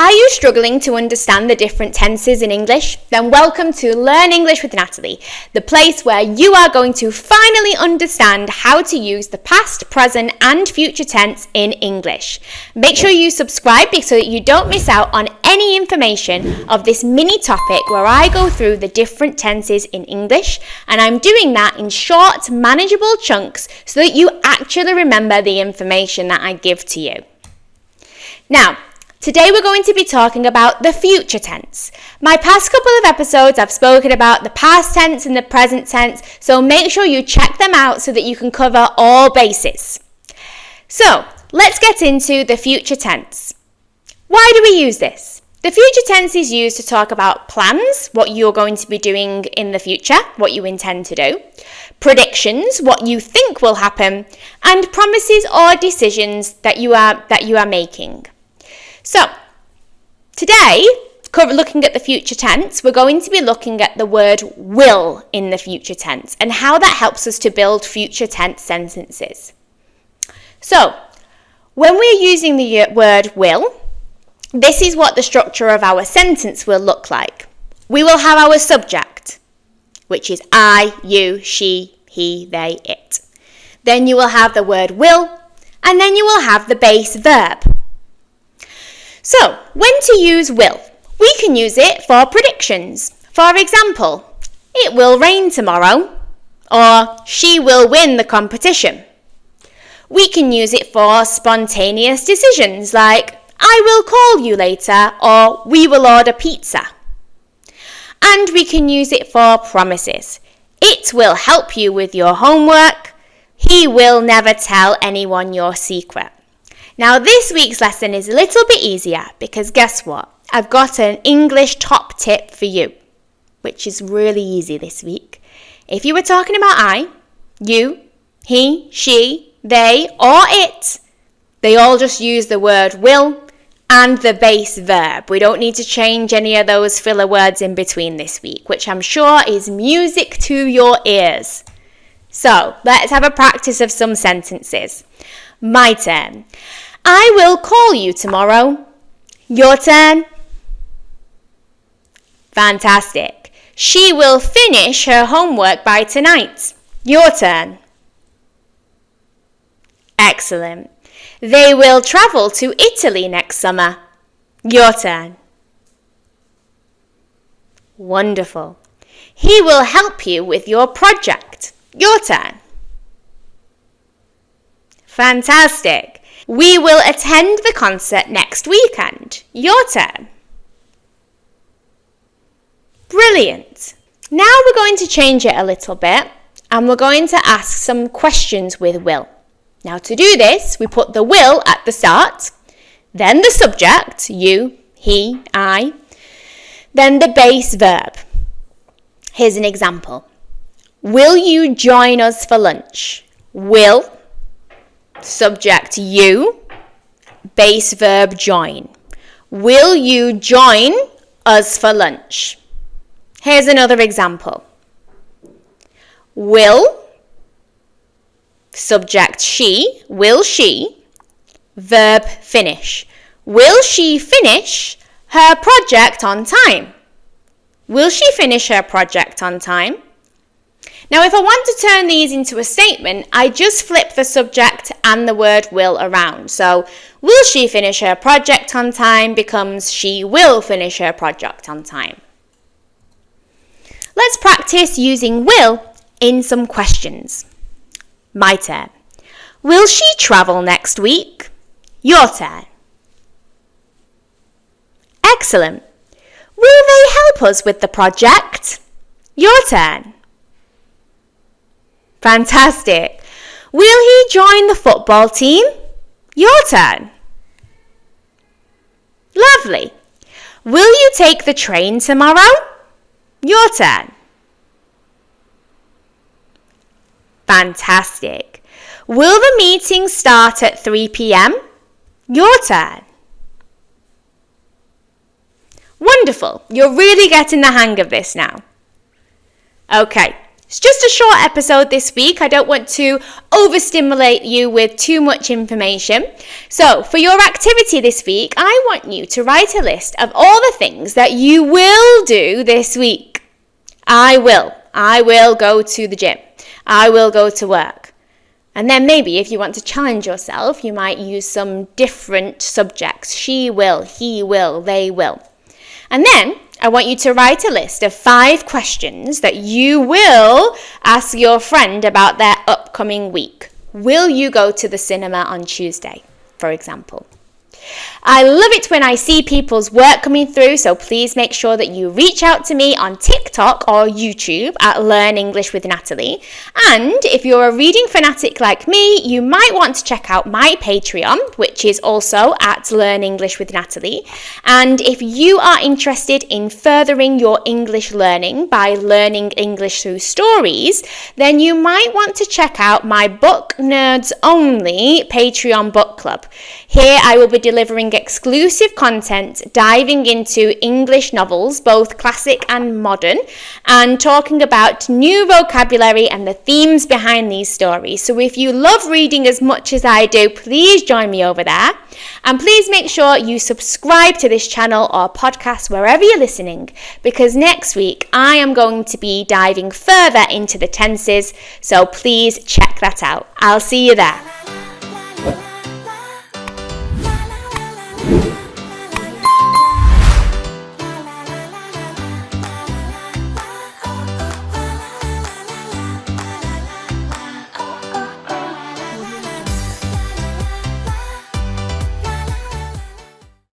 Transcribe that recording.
Are you struggling to understand the different tenses in English? Then welcome to Learn English with Natalie, the place where you are going to finally understand how to use the past, present and future tense in English. Make sure you subscribe so that you don't miss out on any information of this mini topic where I go through the different tenses in English, and I'm doing that in short, manageable chunks so that you actually remember the information that I give to you. Now, today we're going to be talking about the future tense. My past couple of episodes I've spoken about the past tense and the present tense, so make sure you check them out so that you can cover all bases. So, let's get into the future tense. Why do we use this? The future tense is used to talk about plans, what you're going to be doing in the future, what you intend to do, predictions, what you think will happen, and promises or decisions that you are making. So, today, looking at the future tense, we're going to be looking at the word will in the future tense and how that helps us to build future tense sentences. So, when we're using the word will, this is what the structure of our sentence will look like. We will have our subject, which is I, you, she, he, they, it. Then you will have the word will, and then you will have the base verb. So, when to use will? We can use it for predictions. For example, it will rain tomorrow, or she will win the competition. We can use it for spontaneous decisions like, I will call you later, or we will order pizza. And we can use it for promises. It will help you with your homework. He will never tell anyone your secret. Now, this week's lesson is a little bit easier because guess what? I've got an English top tip for you, which is really easy this week. If you were talking about I, you, he, she, they, or it, they all just use the word will and the base verb. We don't need to change any of those filler words in between this week, which I'm sure is music to your ears. So, let's have a practice of some sentences. My turn. I will call you tomorrow. Your turn. Fantastic. She will finish her homework by tonight. Your turn. Excellent. They will travel to Italy next summer. Your turn. Wonderful. He will help you with your project. Your turn. Fantastic. We will attend the concert next weekend. Your turn. Brilliant. Now we're going to change it a little bit and we're going to ask some questions with will. Now to do this, we put the will at the start, then the subject, you, he, I, then the base verb. Here's an example. Will you join us for lunch? Will, subject you, base verb join. Will you join us for lunch? Here's another example. Will, subject she, will she, verb finish. Will she finish her project on time? Will she finish her project on time? Now, if I want to turn these into a statement, I just flip the subject and the word will around. So, will she finish her project on time becomes she will finish her project on time. Let's practice using will in some questions. My turn. Will she travel next week? Your turn. Excellent. Will they help us with the project? Your turn. Fantastic. Will he join the football team? Your turn. Lovely. Will you take the train tomorrow? Your turn. Fantastic. Will the meeting start at 3 p.m? Your turn. Wonderful. You're really getting the hang of this now. Okay, It's just a short episode this week. I don't want to overstimulate you with too much information. So for your activity this week, I want you to write a list of all the things that you will do this week. I will go to the gym. I will go to work. And then maybe if you want to challenge yourself, you might use some different subjects. She will, he will, they will. And then I want you to write a list of 5 questions that you will ask your friend about their upcoming week. Will you go to the cinema on Tuesday, for example? I love it when I see people's work coming through, so please make sure that you reach out to me on TikTok or YouTube at Learn English with Natalie. And if you're a reading fanatic like me, you might want to check out my Patreon, which is also at Learn English with Natalie. And if you are interested in furthering your English learning by learning English through stories, then you might want to check out my Book Nerds Only Patreon book club. Here I will be delivering exclusive content, diving into English novels, both classic and modern, and talking about new vocabulary and the themes behind these stories. So if you love reading as much as I do, please join me over there. And please make sure you subscribe to this channel or podcast wherever you're listening, because next week I am going to be diving further into the tenses. So please check that out. I'll see you there.